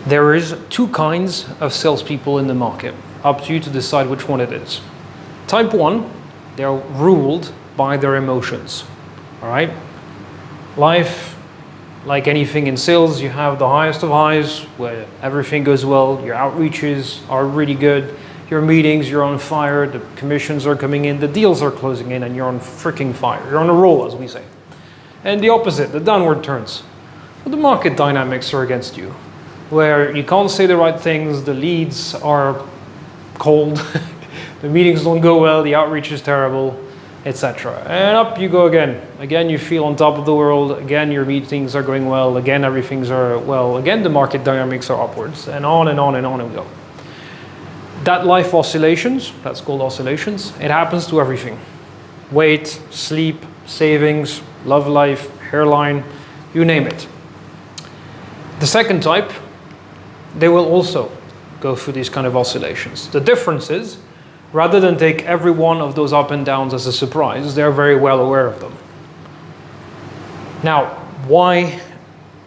There is two kinds of salespeople in the market. Up to you to decide which one it is. Type 1, they're ruled by their emotions. All right? Life, like anything in sales, you have the highest of highs where everything goes well, your outreaches are really good, your meetings, you're on fire, the commissions are coming in, the deals are closing in, and you're on freaking fire. You're on a roll, as we say. And the opposite, the downward turns. Well, the market dynamics are against you, where you can't say the right things, the leads are cold, the meetings don't go well, the outreach is terrible, etc. And up you go again. Again, you feel on top of the world. Again, your meetings are going well. Again, everything's well. Again, the market dynamics are upwards, and on and on and on we go. That life oscillations, that's called oscillations, it happens to everything. Weight, sleep, savings, love life, hairline, you name it. The second type, they will also go through these kind of oscillations. The difference is, rather than take every one of those up and downs as a surprise, they're very well aware of them. Now, why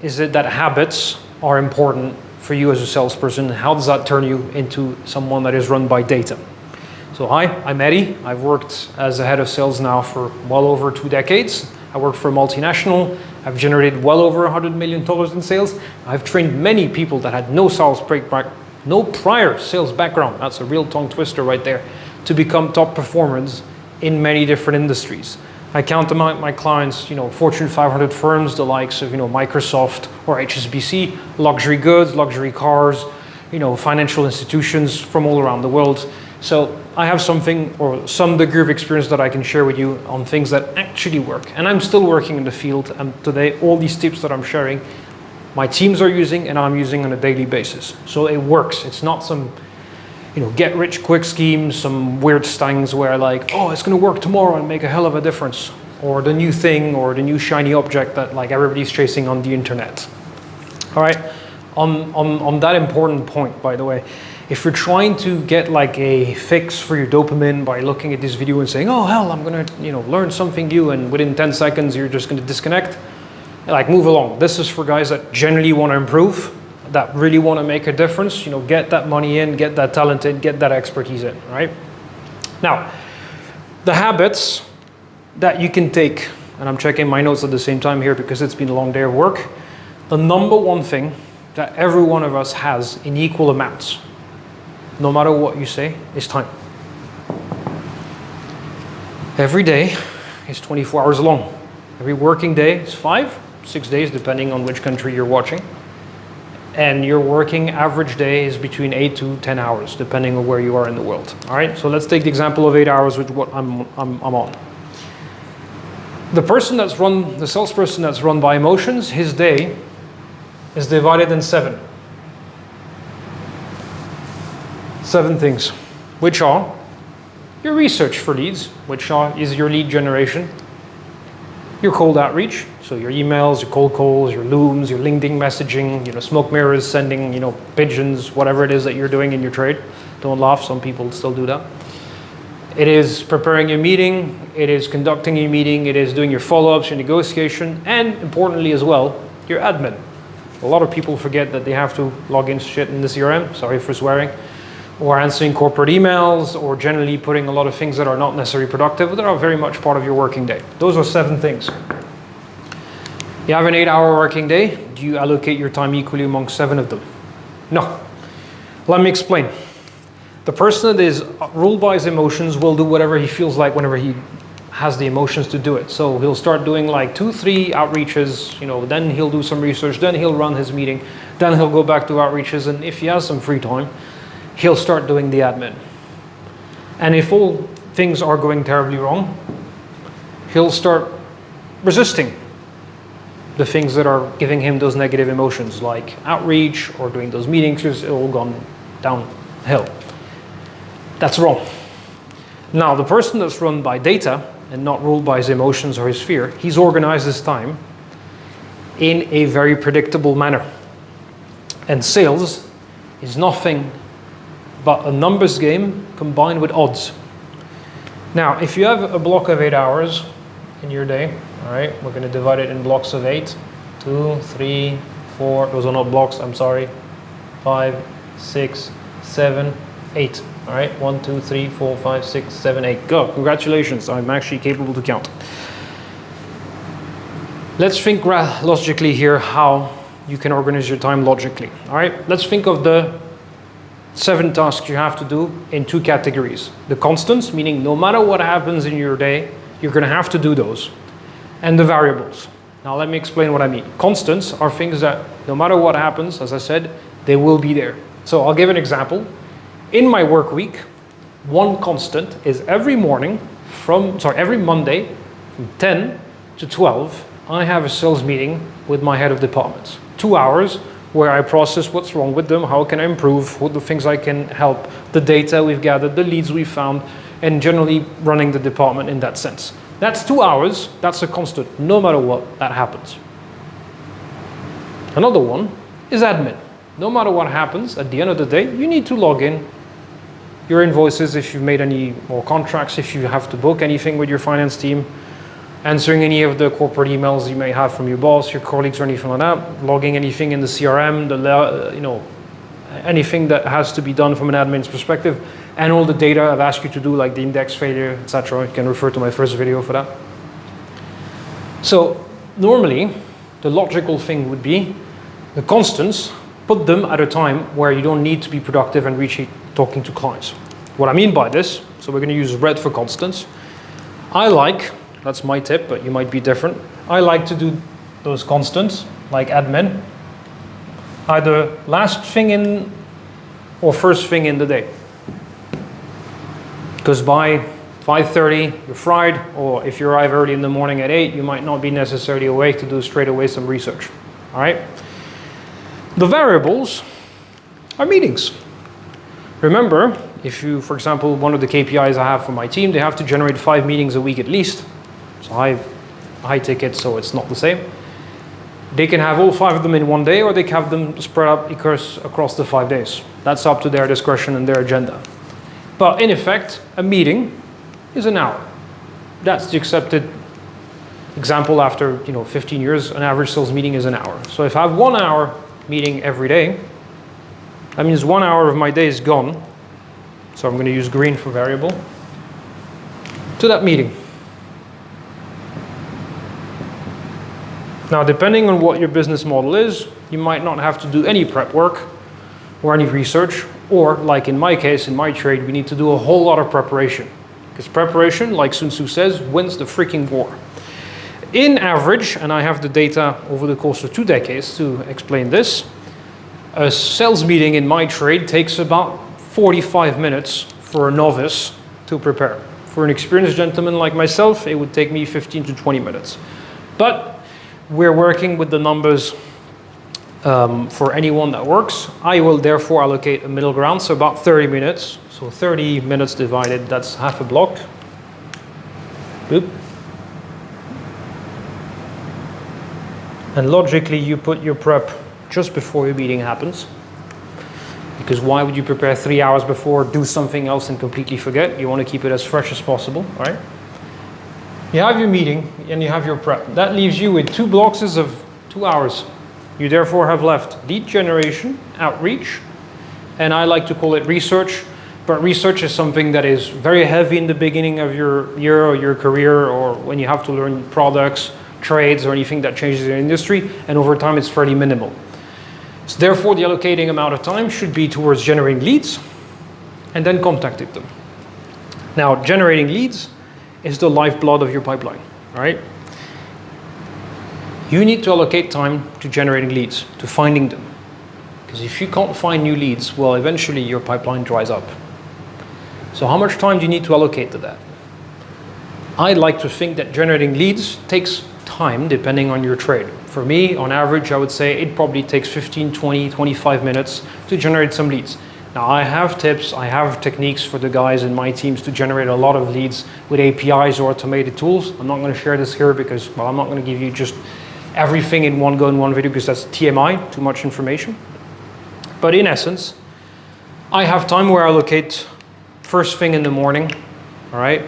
is it that habits are important for you as a salesperson? How does that turn you into someone that is run by data? So hi, I'm Eddie. I've worked as a head of sales now for well over 2 decades. I work for a multinational. I've generated well over $100 million in sales. I've trained many people that had no prior sales background, that's a real tongue twister right there, to become top performers in many different industries. I count among my clients, Fortune 500 firms, the likes of, Microsoft or HSBC, luxury goods, luxury cars, financial institutions from all around the world. So I have some degree of experience that I can share with you on things that actually work. And I'm still working in the field, and today all these tips that I'm sharing, my teams are using and I'm using on a daily basis. So it works. It's not some, get rich quick schemes, some weird stings where like, oh, it's going to work tomorrow and make a hell of a difference. Or the new thing or the new shiny object that like everybody's chasing on the internet. All right. On that important point, by the way, if you're trying to get like a fix for your dopamine by looking at this video and saying, oh hell, I'm going to, learn something new, and within 10 seconds you're just going to disconnect, like move along. This is for guys that generally want to improve, that really want to make a difference, get that money in, get that talent in, get that expertise in, right? Now, the habits that you can take, and I'm checking my notes at the same time here because it's been a long day of work, the number one thing that every one of us has in equal amounts, no matter what you say, is time. Every day is 24 hours long. Every working day is 5, 6 days, depending on which country you're watching. And your working average day is between 8 to 10 hours, depending on where you are in the world. All right, so let's take the example of 8 hours, which what I'm on. The salesperson that's run by emotions, his day is divided in 7. 7 things, which are your research for leads, which is your lead generation, your cold outreach, so your emails, your cold calls, your Looms, your LinkedIn messaging, smoke mirrors, sending, pigeons, whatever it is that you're doing in your trade. Don't laugh, some people still do that. It is preparing your meeting, it is conducting your meeting, it is doing your follow-ups, your negotiation, and importantly as well, your admin. A lot of people forget that they have to log in shit in the CRM, sorry for swearing, or answering corporate emails, or generally putting a lot of things that are not necessarily productive, but that are very much part of your working day. Those are 7 things. You have an 8-hour working day. Do you allocate your time equally among 7 of them? No. Let me explain. The person that is ruled by his emotions will do whatever he feels like whenever he has the emotions to do it. So he'll start doing like 2, 3 outreaches, then he'll do some research, then he'll run his meeting, then he'll go back to outreaches, and if he has some free time, he'll start doing the admin. And if all things are going terribly wrong, he'll start resisting the things that are giving him those negative emotions, like outreach or doing those meetings. It's all gone downhill. That's wrong. Now, the person that's run by data and not ruled by his emotions or his fear, he's organized his time in a very predictable manner. And sales is nothing but a numbers game combined with odds. Now, if you have a block of 8 hours in your day, all right, we're going to divide it in blocks of 8. 2, 3, 4, those are not blocks, I'm sorry. 5, 6, 7, 8. All right, 1, 2, 3, 4, 5, 6, 7, 8. Go. Congratulations. I'm actually capable to count. Let's think logically here how you can organize your time logically. All right, let's think of the 7 tasks you have to do in 2 categories. The constants, meaning no matter what happens in your day, you're going to have to do those. And the variables. Now let me explain what I mean. Constants are things that no matter what happens, as I said, they will be there. So I'll give an example. In my work week, one constant is every Monday from 10 to 12, I have a sales meeting with my head of departments. 2 hours where I process what's wrong with them, how can I improve, what the things I can help, the data we've gathered, the leads we've found, and generally running the department in that sense. That's 2 hours, that's a constant, no matter what, that happens. Another one is admin. No matter what happens, at the end of the day, you need to log in your invoices if you've made any more contracts, if you have to book anything with your finance team, answering any of the corporate emails you may have from your boss, your colleagues, or anything like that, logging anything in the CRM, anything that has to be done from an admin's perspective, and all the data I've asked you to do, like the index failure, etc. You can refer to my first video for that. So normally, the logical thing would be the constants, put them at a time where you don't need to be productive and reach talking to clients. What I mean by this, so we're going to use red for constants. That's my tip, but you might be different. I like to do those constants, like admin, either last thing in or first thing in the day. Because by 5:30, you're fried, or if you arrive early in the morning at 8, you might not be necessarily awake to do straight away some research. All right? The variables are meetings. Remember, if you, for example, one of the KPIs I have for my team, they have to generate 5 meetings a week at least. So high ticket, so it's not the same. They can have all 5 of them in one day, or they can have them spread out across the 5 days. That's up to their discretion and their agenda. But in effect, a meeting is an hour. That's the accepted example after 15 years. An average sales meeting is an hour. So if I have 1 hour meeting every day, that means 1 hour of my day is gone. So I'm going to use green for variable to that meeting. Now, depending on what your business model is, you might not have to do any prep work or any research, or like in my case, in my trade, we need to do a whole lot of preparation. Because preparation, like Sun Tzu says, wins the freaking war. In average, and I have the data over the course of 2 decades to explain this, a sales meeting in my trade takes about 45 minutes for a novice to prepare. For an experienced gentleman like myself, it would take me 15 to 20 minutes. But we're working with the numbers for anyone that works. I will therefore allocate a middle ground, so about 30 minutes. So 30 minutes divided, that's half a block. Boop. And logically, you put your prep just before your meeting happens. Because why would you prepare 3 hours before, do something else and completely forget? You want to keep it as fresh as possible, right? You have your meeting and you have your prep. That leaves you with 2 blocks of 2 hours. You therefore have left lead generation, outreach, and I like to call it research. But research is something that is very heavy in the beginning of your year or your career, or when you have to learn products, trades, or anything that changes your industry, and over time it's fairly minimal. So therefore, the allocating amount of time should be towards generating leads and then contacting them. Now, generating leads is the lifeblood of your pipeline, right? You need to allocate time to generating leads, to finding them. Because if you can't find new leads, well, eventually your pipeline dries up. So how much time do you need to allocate to that? I like to think that generating leads takes time depending on your trade. For me, on average, I would say it probably takes 15, 20, 25 minutes to generate some leads. Now, I have tips, I have techniques for the guys in my teams to generate a lot of leads with APIs or automated tools. I'm not going to share this here because, well, I'm not going to give you just everything in one go in one video because that's TMI, too much information. But in essence, I have time where I allocate first thing in the morning, all right,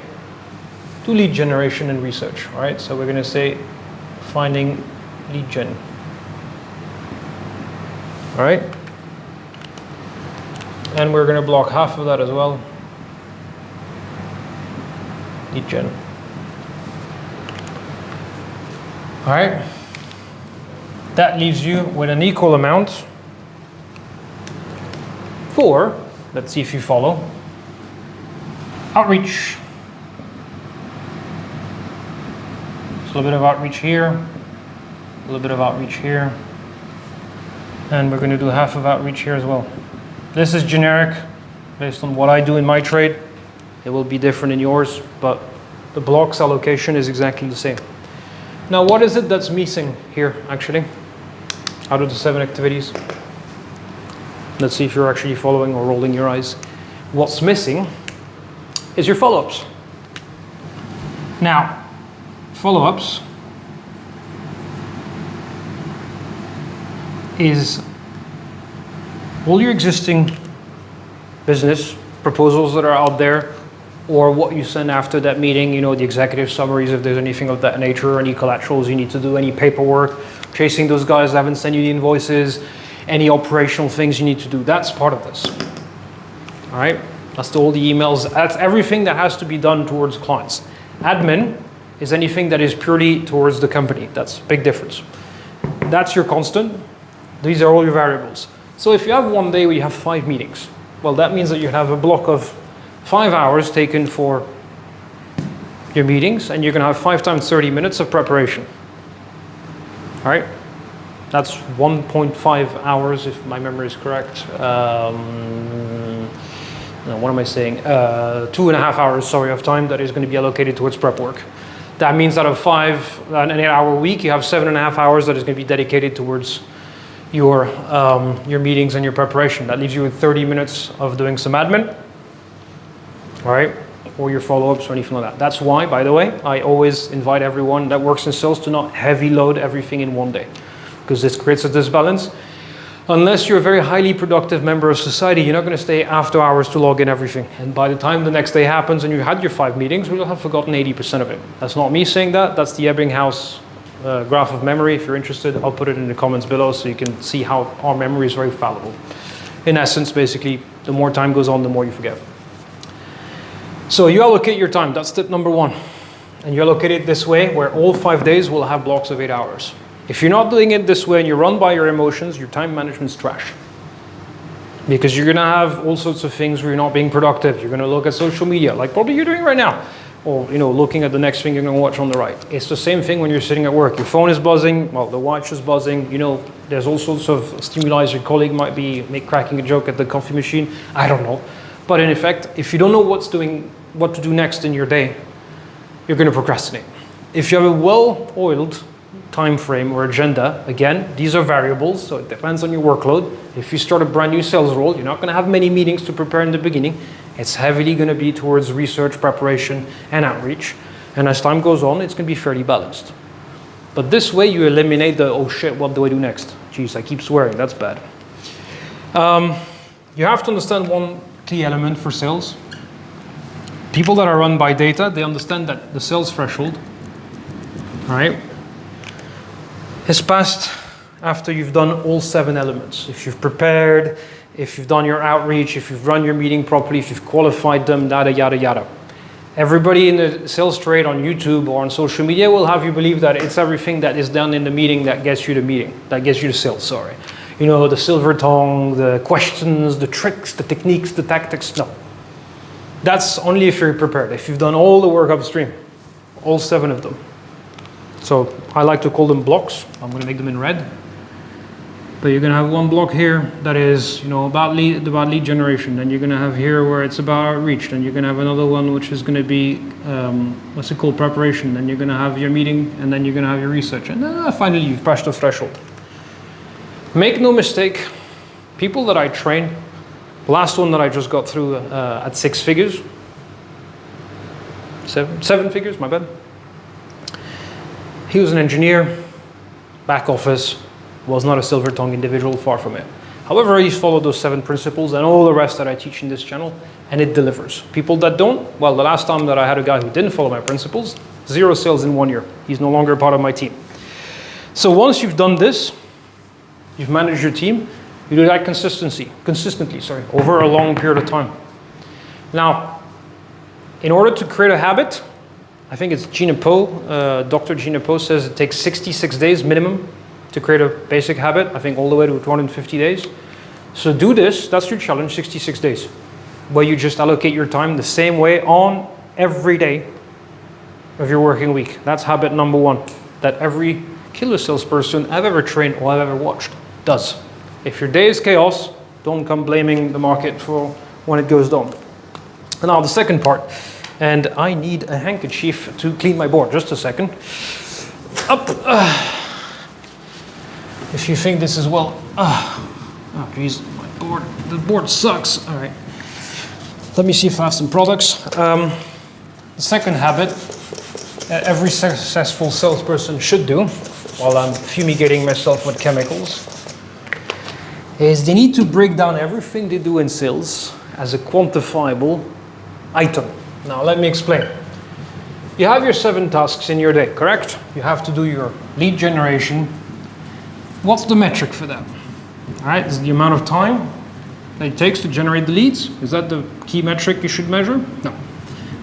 to lead generation and research, all right? So we're going to say finding lead gen, all right? And we're going to block half of that as well. Lead gen. All right. That leaves you with an equal amount for, let's see if you follow, outreach. So a little bit of outreach here, a little bit of outreach here, and we're going to do half of outreach here as well. This is generic based on what I do in my trade. It will be different in yours, but the blocks allocation is exactly the same. Now, what is it that's missing here, actually, out of the 7 activities? Let's see if you're actually following or rolling your eyes. What's missing is your follow-ups. Now, follow-ups is all your existing business proposals that are out there, or what you send after that meeting, you know, the executive summaries, if there's anything of that nature, any collaterals you need to do, any paperwork, chasing those guys that haven't sent you the invoices, any operational things you need to do. That's part of this. All right, that's all the emails. That's everything that has to be done towards clients. Admin is anything that is purely towards the company. That's a big difference. That's your constant. These are all your variables. So if you have one day where you have 5 meetings, well, that means that you have a block of 5 hours taken for your meetings, and you're going to have 5 times 30 minutes of preparation. All right? That's 1.5 hours, if my memory is correct. No, what am I saying? 2.5 hours, sorry, of time that is going to be allocated towards prep work. That means out of an 8-hour week, you have 7.5 hours that is going to be dedicated towards your meetings and your preparation. That leaves you with 30 minutes of doing some admin. All right, or your follow-ups or anything like that. That's why, by the way, I always invite everyone that works in sales to not heavy load everything in one day, because this creates a disbalance. Unless you're a very highly productive member of society, you're not going to stay after hours to log in everything. And by the time the next day happens and you had your 5 meetings, we'll have forgotten 80% of it. That's not me saying that. That's the Ebbinghaus graph of memory. If you're interested, I'll put it in the comments below so you can see how our memory is very fallible. In essence, basically, the more time goes on, the more you forget. So you allocate your time. That's tip number 1. And you allocate it this way, where all 5 days will have blocks of 8 hours. If you're not doing it this way and you run by your emotions, your time management's trash. Because you're going to have all sorts of things where you're not being productive. You're going to look at social media, like probably you're doing right now. Or, you know, looking at the next thing you're going to watch on the right. It's the same thing when you're sitting at work. Your phone is buzzing, well, the watch is buzzing. You know, there's all sorts of stimuli. Your colleague might be cracking a joke at the coffee machine. I don't know. But in effect, if you don't know what to do next in your day, you're going to procrastinate. If you have a well-oiled time frame or agenda, again, these are variables, so it depends on your workload. If you start a brand new sales role, you're not going to have many meetings to prepare in the beginning. It's heavily going to be towards research, preparation, and outreach. And as time goes on, it's going to be fairly balanced. But this way, you eliminate the, oh shit, what do I do next? Jeez, I keep swearing, that's bad. You have to understand one key element for sales. People that are run by data, they understand that the sales threshold, right, is passed after you've done all 7 elements. If you've prepared, if you've done your outreach, if you've run your meeting properly, if you've qualified them, yada, yada, yada. Everybody in the sales trade on YouTube or on social media will have you believe that it's everything that is done in the meeting that gets you the meeting, that gets you the sales, sorry. You know, the silver tongue, the questions, the tricks, the techniques, the tactics, no. That's only if you're prepared, if you've done all the work upstream, all 7 of them. So I like to call them blocks. I'm going to make them in red. But you're going to have one block here that is, you know, about lead generation. Then you're going to have here where it's about outreach. Then you're going to have another one which is going to be, what's it called, preparation. Then you're going to have your meeting, and then you're going to have your research. And then finally you've passed the threshold. Make no mistake, people that I train, the last one that I just got through at 6 figures, seven figures, my bad. He was an engineer, back office, was not a silver-tongued individual, far from it. However, he's followed those 7 principles and all the rest that I teach in this channel, and it delivers. People that don't, well, the last time that I had a guy who didn't follow my principles, 0 sales in 1 year. He's no longer a part of my team. So once you've done this, you've managed your team, You do that consistently, over a long period of time. Now, in order to create a habit, I think it's Gina Poe, Dr. Gina Poe says it takes 66 days minimum to create a basic habit, I think all the way to 250 days. So do this, that's your challenge, 66 days, where you just allocate your time the same way on every day of your working week. That's habit number one, that every killer salesperson I've ever trained or I've ever watched does. If your day is chaos, don't come blaming the market for when it goes down. And now the second part, and I need a handkerchief to clean my board. Just a second. Up. If you think this is well, oh geez, my board. The board sucks. All right. Let me see if I have some products. The second habit that every successful salesperson should do, while I'm fumigating myself with chemicals, is they need to break down everything they do in sales as a quantifiable item. Now let me explain. You have your 7 tasks in your day, correct? You have to do your lead generation. What's the metric for that? All right, is the amount of time that it takes to generate the leads. Is that the key metric you should measure? No.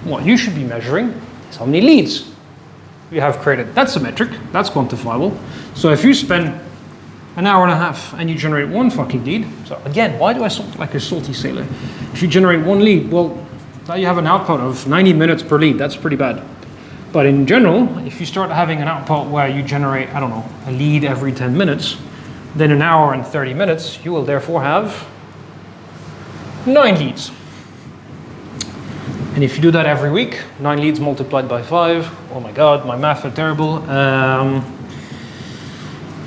What you should be measuring is how many leads you have created. That's a metric, that's quantifiable. So if you spend an hour and a half and you generate 1 fucking lead, so again, why do I sound like a salty sailor? If you generate 1 lead, well, now you have an output of 90 minutes per lead, that's pretty bad. But in general, if you start having an output where you generate, I don't know, a lead every 10 minutes, then an hour and 30 minutes, you will therefore have 9 leads. And if you do that every week, 9 leads multiplied by 5, oh my God, my math are terrible.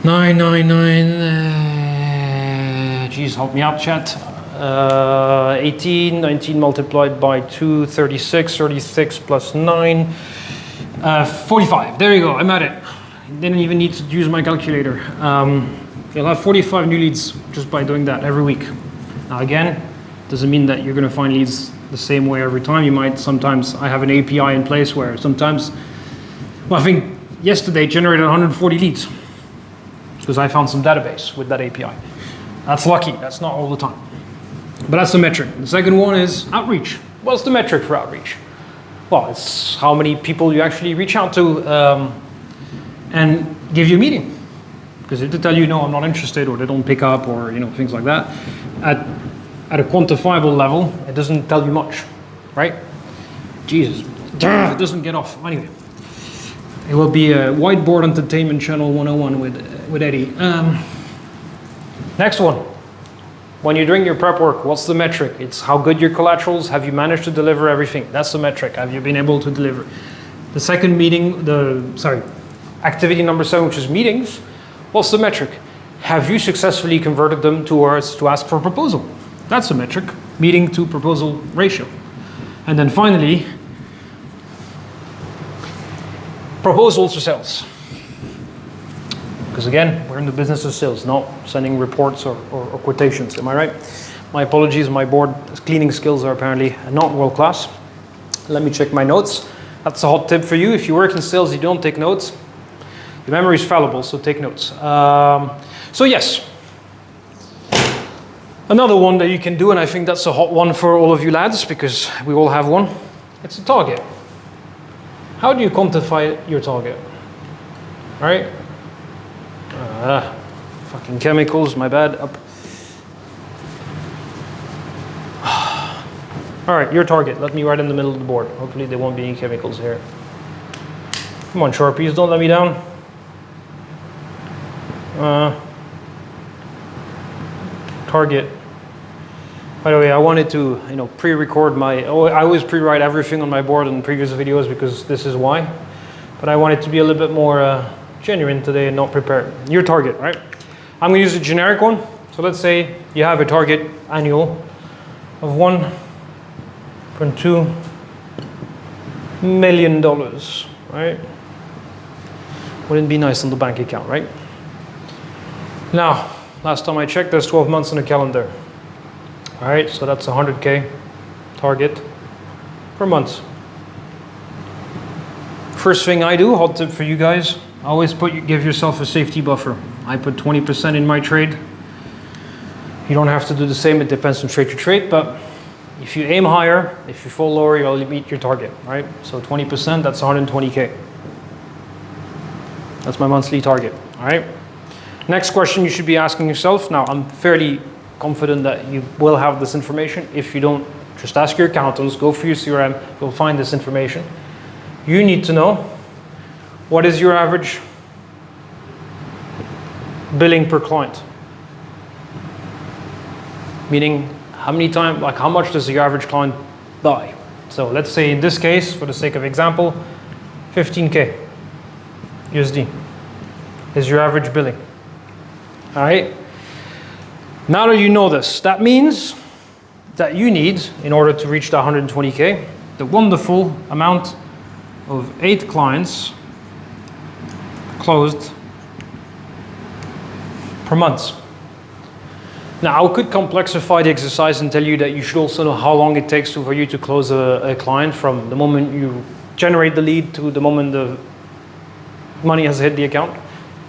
9, geez, help me out, chat. 18, 19 multiplied by 2, 36, 36 plus 9, 45. There you go, I'm at it. Didn't even need to use my calculator. You'll have 45 new leads just by doing that every week. Now again, doesn't mean that you're going to find leads the same way every time. You might sometimes, I have an API in place where sometimes, well, I think yesterday generated 140 leads because I found some database with that API. That's lucky, that's not all the time. But that's the metric. The second one is outreach. What's the metric for outreach? Well, it's how many people you actually reach out to and give you a meeting. Because if they tell you, no, I'm not interested, or they don't pick up, or things like that, at a quantifiable level, it doesn't tell you much, right? Jesus, it doesn't get off. Anyway, it will be a whiteboard entertainment channel 101 with Eddie. Next one. When you're doing your prep work, what's the metric? It's how good your collaterals, have you managed to deliver everything? That's the metric. Have you been able to deliver? The second meeting, activity number 7, which is meetings. What's the metric? Have you successfully converted them to ask for a proposal? That's a metric, meeting to proposal ratio. And then finally, proposals to sales. Because again, we're in the business of sales, not sending reports or quotations, am I right? My apologies, my board cleaning skills are apparently not world class. Let me check my notes. That's a hot tip for you. If you work in sales, you don't take notes. Your memory is fallible, so take notes. So yes, another one that you can do, and I think that's a hot one for all of you lads, because we all have one, it's a target. How do you quantify your target? All right? Fucking chemicals, my bad. Up. All right, your target. Let me right in the middle of the board. Hopefully there won't be any chemicals here. Come on, Sharpies, don't let me down. Target. By the way, I wanted to, pre-record I always pre-write everything on my board in previous videos because this is why. But I wanted to be a little bit more genuine today and not prepared. Your target, right? I'm going to use a generic one. So let's say you have a target annual of $1.2 million, right? Wouldn't it be nice on the bank account, right? Now, last time I checked, there's 12 months in the calendar. All right, so that's 100K target per month. First thing I do, hot tip for you guys, always give yourself a safety buffer. I put 20% in my trade. You don't have to do the same, it depends from trade to trade, but if you aim higher, if you fall lower, you'll meet your target, right? So 20%, that's 120K. That's my monthly target, all right? Next question you should be asking yourself. Now, I'm fairly confident that you will have this information. If you don't, just ask your accountants, go for your CRM, you'll find this information. You need to know, what is your average billing per client? Meaning, how many times, like how much does your average client buy? So let's say in this case, for the sake of example, 15K USD is your average billing. All right. Now that you know this, that means that you need, in order to reach the 120K, the wonderful amount of 8 clients closed per month. Now, I could complexify the exercise and tell you that you should also know how long it takes for you to close a client from the moment you generate the lead to the moment the money has hit the account.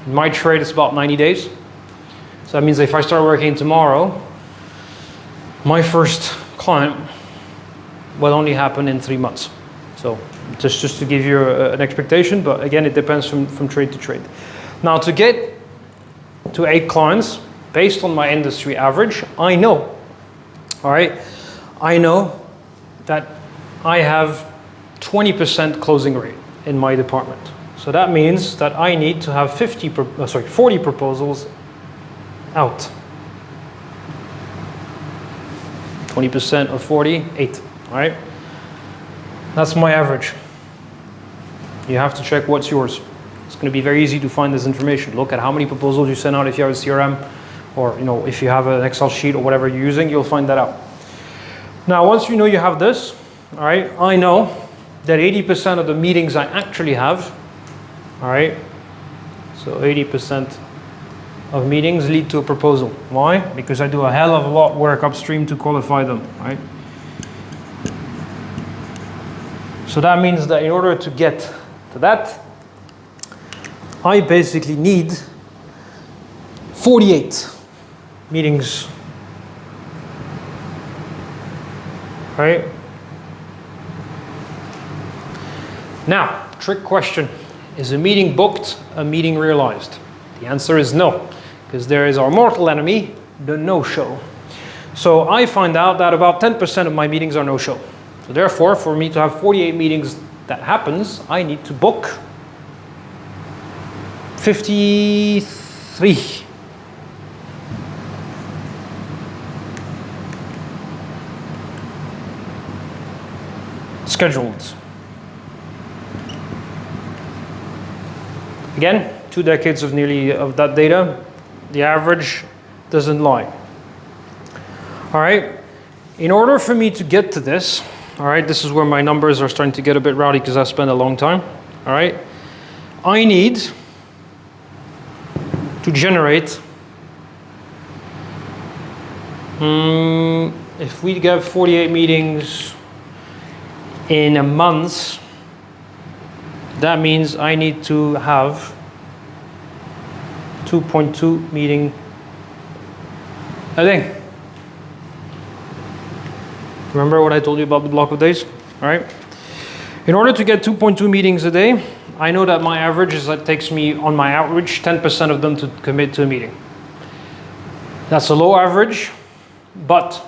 In my trade, it's about 90 days. So that means if I start working tomorrow, my first client will only happen in 3 months. So just to give you an expectation, but again, it depends from trade to trade. Now, to get to 8 clients, based on my industry average, I know, all right, I know that I have 20% closing rate in my department. So that means that I need to have 40 proposals out. 20% of 40, 8, all right? That's my average. You have to check what's yours. It's going to be very easy to find this information. Look at how many proposals you send out if you have a CRM, or if you have an Excel sheet or whatever you're using, you'll find that out. Now, once you know you have this, all right, I know that 80% of the meetings I actually have, all right, so 80% of meetings lead to a proposal. Why? Because I do a hell of a lot of work upstream to qualify them, right? So that means that in order to get to that, I basically need 48 meetings, right? Now, trick question. Is a meeting booked, a meeting realized? The answer is no, because there is our mortal enemy, the no-show. So I find out that about 10% of my meetings are no-show. So therefore, for me to have 48 meetings that happens, I need to book 53. Scheduled. Again, 2 decades of that data. The average doesn't lie. All right. In order for me to get to this, all right, this is where my numbers are starting to get a bit rowdy because I spent a long time. All right. I need to generate, if we get 48 meetings in a month, that means I need to have 2.2 meeting a day. Remember what I told you about the block of days? All right. In order to get 2.2 meetings a day, I know that my average is that it takes me, on my outreach, 10% of them to commit to a meeting. That's a low average, but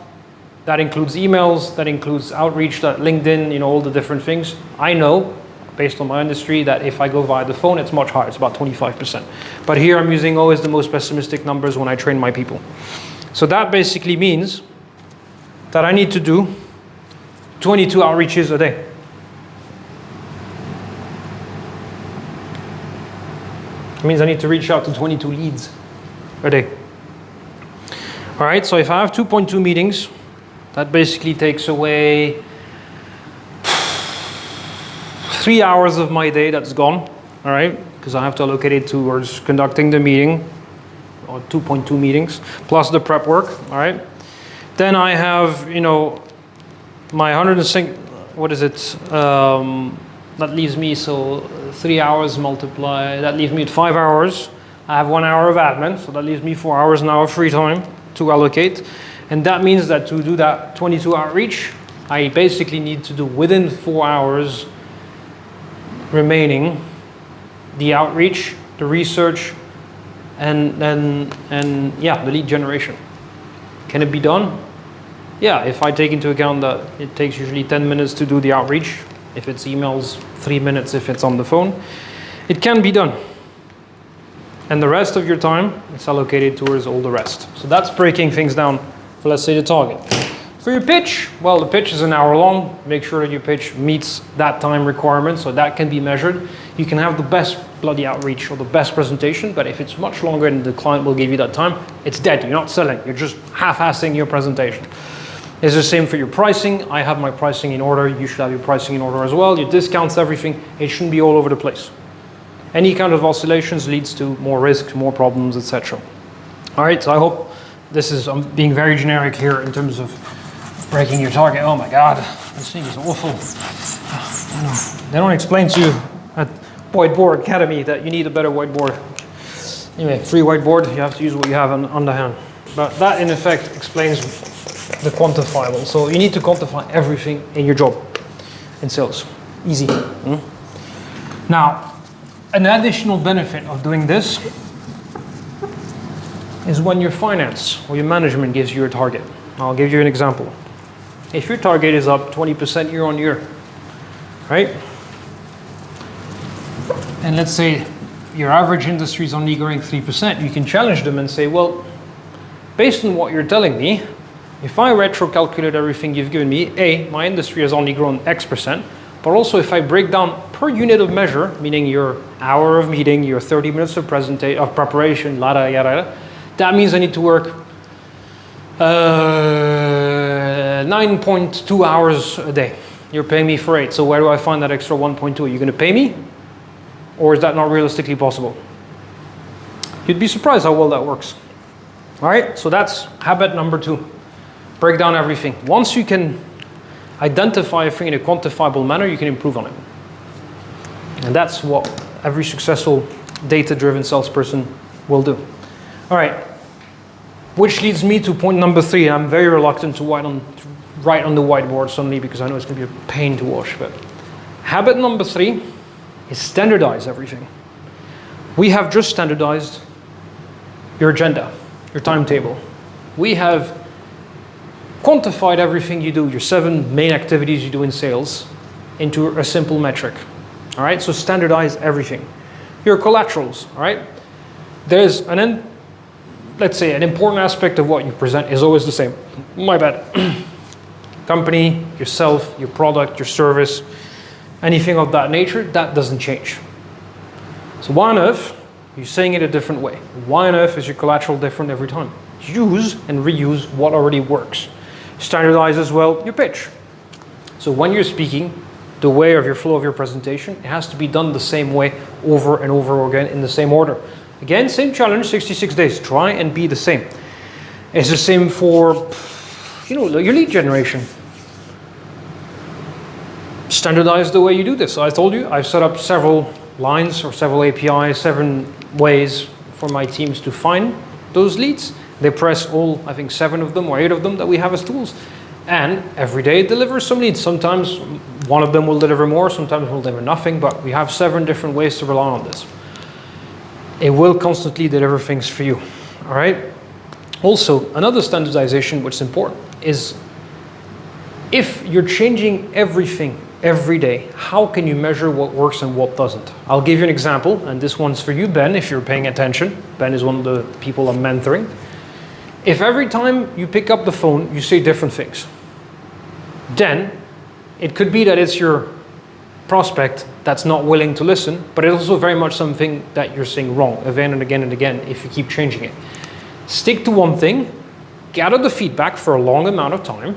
that includes emails, that includes outreach, that LinkedIn, all the different things. I know, based on my industry, that if I go via the phone, it's much higher. It's about 25%. But here I'm using always the most pessimistic numbers when I train my people. So that basically means that I need to do 22 outreaches a day. It means I need to reach out to 22 leads a day. All right, so if I have 2.2 meetings, that basically takes away 3 hours of my day that's gone, all right? Because I have to allocate it towards conducting the meeting, or 2.2 meetings, plus the prep work, all right? Then I have, my 106, what is it? That leaves me, so 3 hours multiply, that leaves me at 5 hours. I have 1 hour of admin, so that leaves me 4 hours now of free time, to allocate. And that means that to do that 22 outreach, I basically need to do within 4 hours remaining the outreach, the research, and yeah, the lead generation. Can it be done? Yeah, if I take into account that it takes usually 10 minutes to do the outreach, if it's emails, 3 minutes if it's on the phone, it can be done. And the rest of your time is allocated towards all the rest. So that's breaking things down for, let's say, the target. For your pitch, well, the pitch is an hour long. Make sure that your pitch meets that time requirement, so that can be measured. You can have the best bloody outreach or the best presentation, but if it's much longer and the client will give you that time, it's dead. You're not selling. You're just half-assing your presentation. It's the same for your pricing. I have my pricing in order. You should have your pricing in order as well. Your discounts, everything. It shouldn't be all over the place. Any kind of oscillations leads to more risk, more problems, etc. All right, so I hope this is, I'm being very generic here in terms of breaking your target. Oh my God, this thing is awful. They don't explain to you at Whiteboard Academy that you need a better whiteboard. Anyway, free whiteboard, you have to use what you have on the hand. But that in effect explains the quantifiable. So you need to quantify everything in your job in sales. Easy. Now, an additional benefit of doing this is when your finance or your management gives you a target. I'll give you an example. If your target is up 20% year on year, right? And let's say your average industry is only growing 3%, you can challenge them and say, well, based on what you're telling me, if I retro-calculate everything you've given me, A, my industry has only grown X%, but also if I break down per unit of measure, meaning your hour of meeting, your 30 minutes of preparation, yada, yada, that means I need to work 9.2 hours a day. You're paying me for 8, so where do I find that extra 1.2? Are you going to pay me? Or is that not realistically possible? You'd be surprised how well that works. All right, so that's habit number 2. Break down everything. Once you can identify everything in a quantifiable manner, you can improve on it. And that's what every successful data-driven salesperson will do. All right, which leads me to point number 3. I'm very reluctant to write on the whiteboard suddenly because I know it's going to be a pain to wash. But habit number 3 is standardize everything. We have just standardized your agenda, your timetable. We have quantified everything you do, your 7 main activities you do in sales, into a simple metric. All right, so standardize everything. Your collaterals, all right? There's let's say an important aspect of what you present is always the same. My bad. Company, yourself, your product, your service, anything of that nature, that doesn't change. So why on earth are you saying it a different way? Why on earth is your collateral different every time? Use and reuse what already works. Standardize as well your pitch. So when you're speaking, the way of your flow of your presentation, it has to be done the same way over and over again in the same order. Again, same challenge, 66 days. Try and be the same. It's the same for, your lead generation. Standardize the way you do this. So I told you, I've set up several lines or several APIs, 7 ways for my teams to find those leads. They press all, I think 7 of them or 8 of them that we have as tools. And every day it delivers some leads. Sometimes one of them will deliver more, sometimes will deliver nothing, but we have 7 different ways to rely on this. It will constantly deliver things for you, all right? Also, another standardization which is important is if you're changing everything every day, how can you measure what works and what doesn't? I'll give you an example, and this one's for you, Ben, if you're paying attention. Ben is one of the people I'm mentoring. If every time you pick up the phone, you say different things, then it could be that it's your prospect that's not willing to listen, but it's also very much something that you're saying wrong again and again and again if you keep changing it. Stick to one thing, gather the feedback for a long amount of time,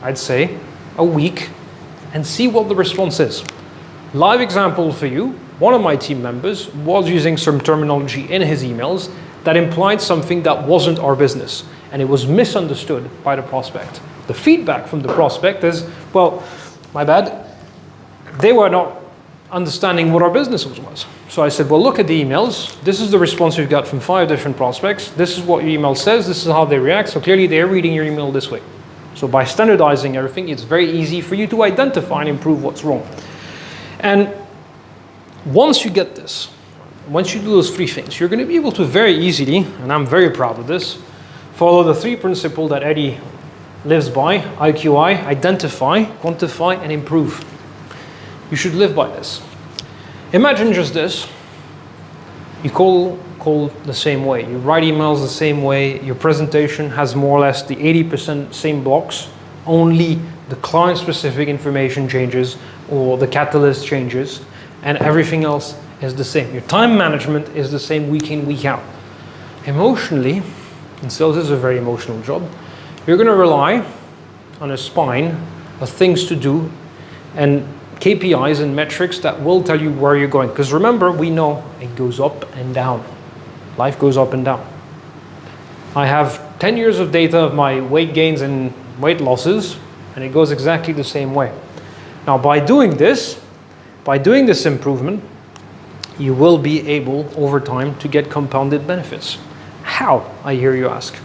I'd say a week, and see what the response is. Live example for you, one of my team members was using some terminology in his emails that implied something that wasn't our business, and it was misunderstood by the prospect. The feedback from the prospect is, well, my bad, they were not understanding what our business was. So I said, well, look at the emails. This is the response we've got from 5 different prospects. This is what your email says. This is how they react. So clearly they're reading your email this way. So by standardizing everything, it's very easy for you to identify and improve what's wrong. And once you get this, once you do those 3 things, you're going to be able to very easily, and I'm very proud of this, follow the 3 principles that Eddie lives by, IQI, identify, quantify, and improve. You should live by this. Imagine just this. You call the same way. You write emails the same way. Your presentation has more or less the 80% same blocks. Only the client-specific information changes or the catalyst changes, and everything else is the same. Your time management is the same week in, week out. Emotionally, and sales is a very emotional job, you're going to rely on a spine of things to do and KPIs and metrics that will tell you where you're going. Because remember, we know it goes up and down. Life goes up and down. I have 10 years of data of my weight gains and weight losses, and it goes exactly the same way. Now, by doing this improvement, you will be able, over time, to get compounded benefits. How, I hear you ask?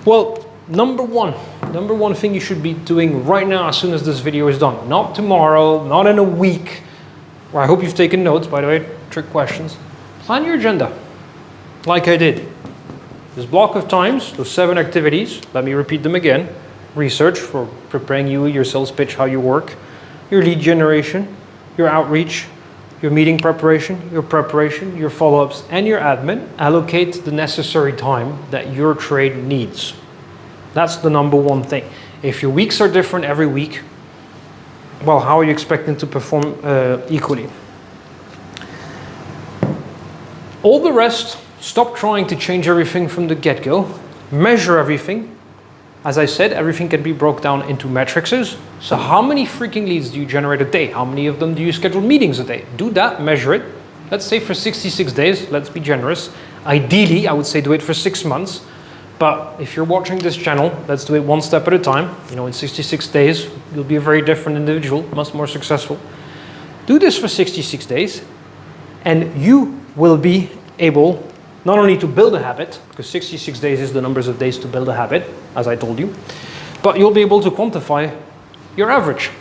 Well, number one thing you should be doing right now as soon as this video is done. Not tomorrow, not in a week. Well, I hope you've taken notes, by the way, trick questions. Plan your agenda, like I did. This block of times, those 7 activities, let me repeat them again. Research for preparing you, your sales pitch, how you work. Your lead generation, your outreach, your meeting preparation, your follow-ups, and your admin. Allocate the necessary time that your trade needs. That's the number one thing. If your weeks are different every week, well, how are you expecting to perform equally? All the rest, stop trying to change everything from the get-go. Measure everything. As I said, everything can be broken down into matrices. So how many freaking leads do you generate a day? How many of them do you schedule meetings a day? Do that, measure it. Let's say for 66 days, let's be generous. Ideally, I would say do it for 6 months. But if you're watching this channel, let's do it one step at a time. You know, in 66 days, you'll be a very different individual, much more successful. Do this for 66 days, and you will be able not only to build a habit, because 66 days is the numbers of days to build a habit, as I told you, but you'll be able to quantify your average.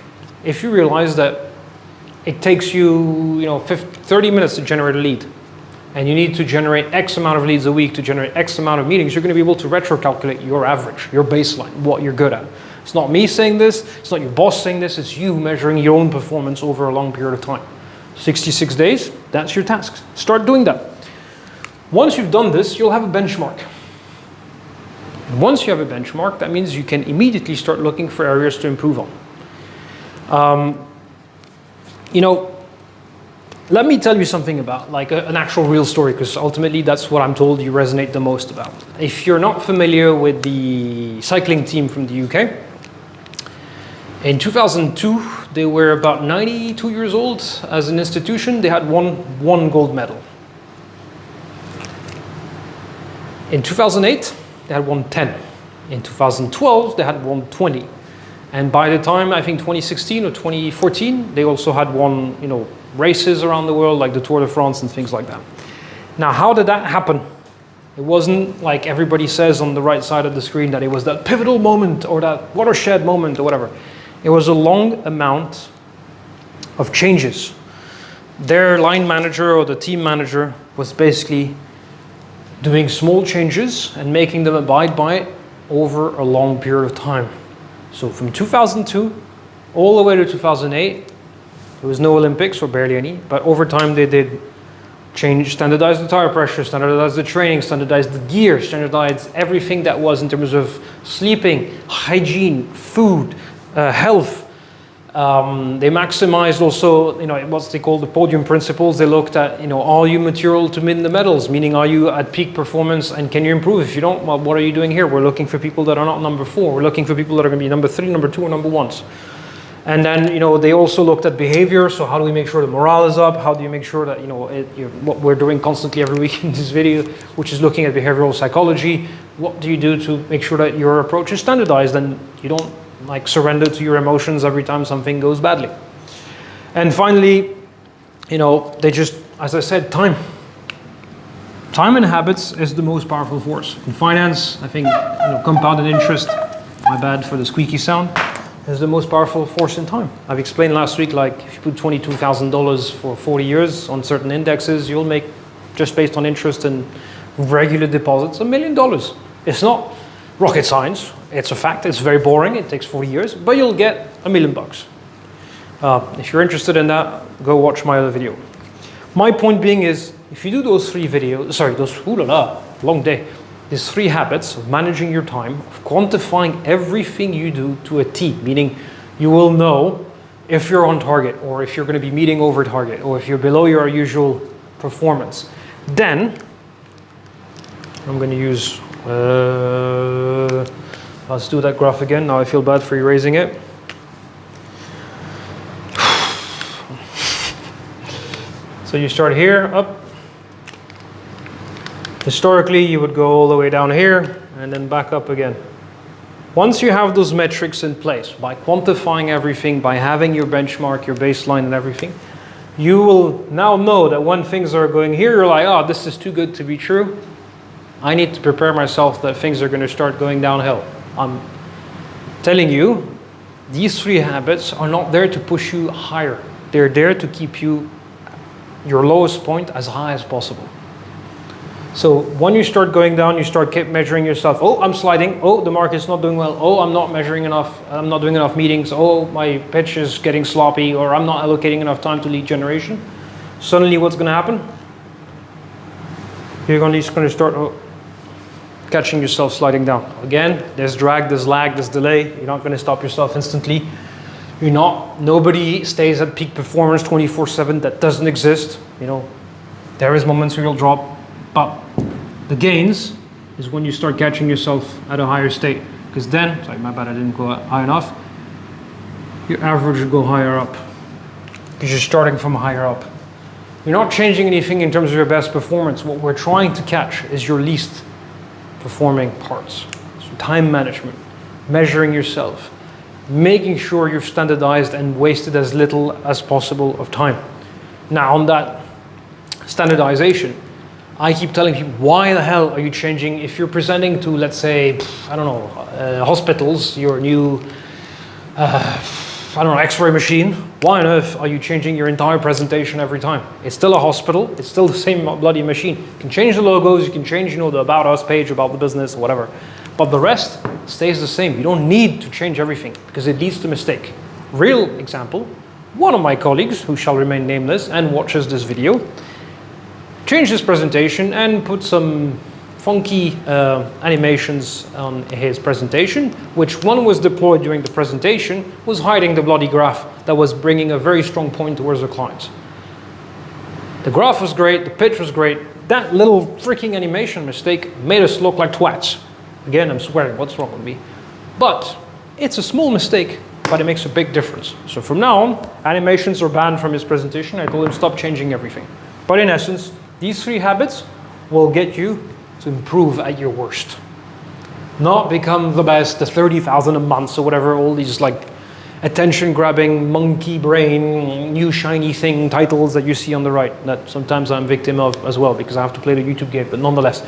If you realize that it takes you, 30 minutes to generate a lead, and you need to generate X amount of leads a week to generate X amount of meetings, you're going to be able to retro-calculate your average, your baseline, what you're good at. It's not me saying this, it's not your boss saying this, it's you measuring your own performance over a long period of time. 66 days, that's your task. Start doing that. Once you've done this, you'll have a benchmark. And once you have a benchmark, that means you can immediately start looking for areas to improve on. Let me tell you something about an actual real story, because ultimately that's what I'm told you resonate the most about. If you're not familiar with the cycling team from the UK, in 2002, they were about 92 years old as an institution. They had one gold medal. In 2008, they had won 10. In 2012, they had won 20. And by the time, I think 2016 or 2014, they also had won, races around the world, like the Tour de France and things like that. Now, how did that happen? It wasn't like everybody says on the right side of the screen that it was that pivotal moment or that watershed moment or whatever. It was a long amount of changes. Their line manager or the team manager was basically doing small changes and making them abide by it over a long period of time. So from 2002 all the way to 2008, there was no Olympics or barely any, but over time they did change, standardize the tire pressure, standardize the training, standardize the gear, standardize everything that was in terms of sleeping, hygiene, food, health. They maximized also, what they call the podium principles. They looked at, are you material to win the medals? Meaning, are you at peak performance and can you improve? If you don't, well, what are you doing here? We're looking for people that are not number 4. We're looking for people that are going to be number 3, number 2, or number 1s. And then, they also looked at behavior. So how do we make sure the morale is up? How do you make sure that, what we're doing constantly every week in this video, which is looking at behavioral psychology. What do you do to make sure that your approach is standardized and you don't surrender to your emotions every time something goes badly? And finally, they just, as I said, time and habits is the most powerful force. In finance, I think compounded interest, my bad for the squeaky sound, is the most powerful force in time. I've explained last week, like if you put $22,000 for 40 years on certain indexes, you'll make, just based on interest and regular deposits, $1 million. It's not rocket science. It's a fact. It's very boring. It takes 40 years, but you'll get $1 million. If you're interested in that, go watch my other video. My point being is, if you do those 3 videos, sorry, long day, these 3 habits of managing your time, of quantifying everything you do to a T, meaning you will know if you're on target or if you're going to be meeting over target or if you're below your usual performance. Then, I'm going to use, let's do that graph again. Now I feel bad for erasing it. So you start here, up. Historically, you would go all the way down here and then back up again. Once you have those metrics in place, by quantifying everything, by having your benchmark, your baseline and everything, you will now know that when things are going here, you're like, oh, this is too good to be true. I need to prepare myself that things are going to start going downhill. I'm telling you, these 3 habits are not there to push you higher. They're there to keep you your lowest point as high as possible. So when you start going down, you start keep measuring yourself. Oh, I'm sliding. Oh, the market's not doing well. Oh, I'm not measuring enough. I'm not doing enough meetings. Oh, my pitch is getting sloppy, or I'm not allocating enough time to lead generation. Suddenly what's going to happen? You're just going to start catching yourself sliding down. Again, there's drag, there's lag, there's delay. You're not going to stop yourself instantly. Nobody stays at peak performance 24/7. That doesn't exist. There is moments where you'll drop, but the gains is when you start catching yourself at a higher state. Because then, sorry, my bad, I didn't go high enough. Your average will go higher up because you're starting from higher up. You're not changing anything in terms of your best performance. What we're trying to catch is your least performing parts. So time management, measuring yourself, making sure you've standardized and wasted as little as possible of time. Now, on that standardization, I keep telling people, why the hell are you changing? If you're presenting to, let's say, hospitals, your new, X-ray machine, why on earth are you changing your entire presentation every time? It's still a hospital. It's still the same bloody machine. You can change the logos. You can change, the About Us page, about the business, whatever. But the rest stays the same. You don't need to change everything because it leads to mistake. Real example, one of my colleagues, who shall remain nameless and watches this video, changed his presentation and put some funky animations on his presentation, which one was deployed during the presentation, was hiding the bloody graph that was bringing a very strong point towards the clients. The graph was great, the pitch was great. That little freaking animation mistake made us look like twats. Again, I'm swearing, what's wrong with me? But it's a small mistake, but it makes a big difference. So from now on, animations are banned from his presentation. I told him stop changing everything. But in essence, these 3 habits will get you to improve at your worst. Not become the best, the 30,000 a month or whatever, all these like attention-grabbing, monkey brain, new shiny thing titles that you see on the right, that sometimes I'm victim of as well because I have to play the YouTube game, but nonetheless,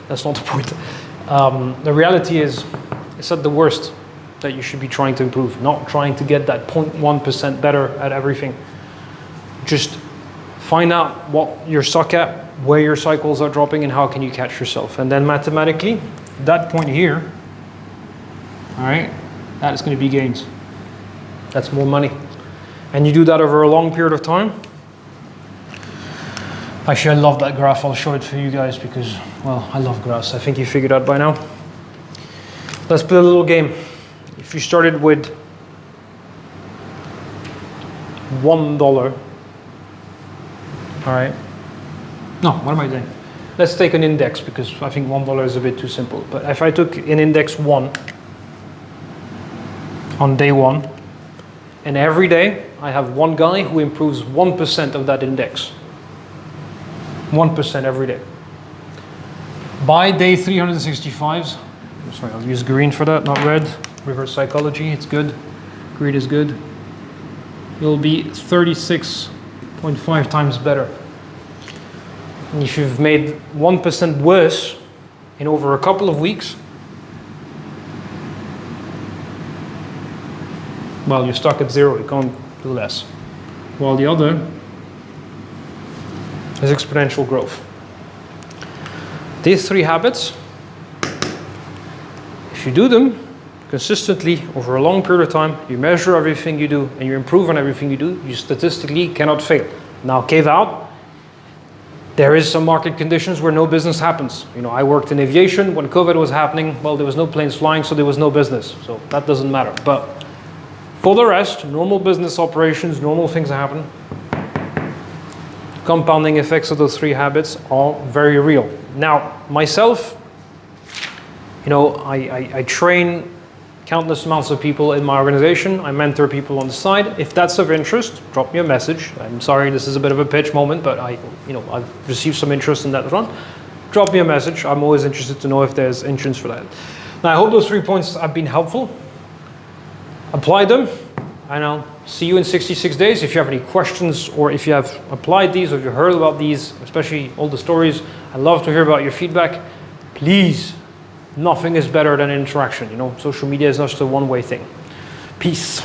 that's not the point. The reality is, it's at the worst that you should be trying to improve, not trying to get that 0.1% better at everything. Just find out what you suck at, where your cycles are dropping, and how can you catch yourself. And then mathematically, that point here, all right, that is going to be gains. That's more money. And you do that over a long period of time. Actually, I love that graph. I'll show it for you guys because, well, I love graphs. I think you figured out by now. Let's play a little game. If you started with $1, all right. No, what am I doing? Let's take an index because I think $1 is a bit too simple. But if I took an index 1 on day 1, and every day I have one guy who improves 1% of that index. 1% every day. By day 365, sorry, I'll use green for that, not red. Reverse psychology, it's good. Green is good. You'll be 36 0.5 times better. And if you've made 1% worse in over a couple of weeks, well, you're stuck at 0, you can't do less. While the other is exponential growth. These 3 habits, if you do them consistently over a long period of time, you measure everything you do and you improve on everything you do, you statistically cannot fail. Now, cave out, there is some market conditions where no business happens. You know, I worked in aviation when COVID was happening. Well, there was no planes flying, so there was no business. So that doesn't matter. But for the rest, normal business operations, normal things happen. Compounding effects of those 3 habits are very real. Now, myself, you know, I train countless amounts of people in my organization. I mentor people on the side. If that's of interest, drop me a message. I'm sorry, this is a bit of a pitch moment, but I've received some interest in that front. Drop me a message. I'm always interested to know if there's interest for that. Now, I hope those 3 points have been helpful. Apply them, and I'll see you in 66 days. If you have any questions, or if you have applied these, or if you heard about these, especially all the stories, I'd love to hear about your feedback. Please, nothing is better than interaction. You know, social media is not just a one-way thing. Peace.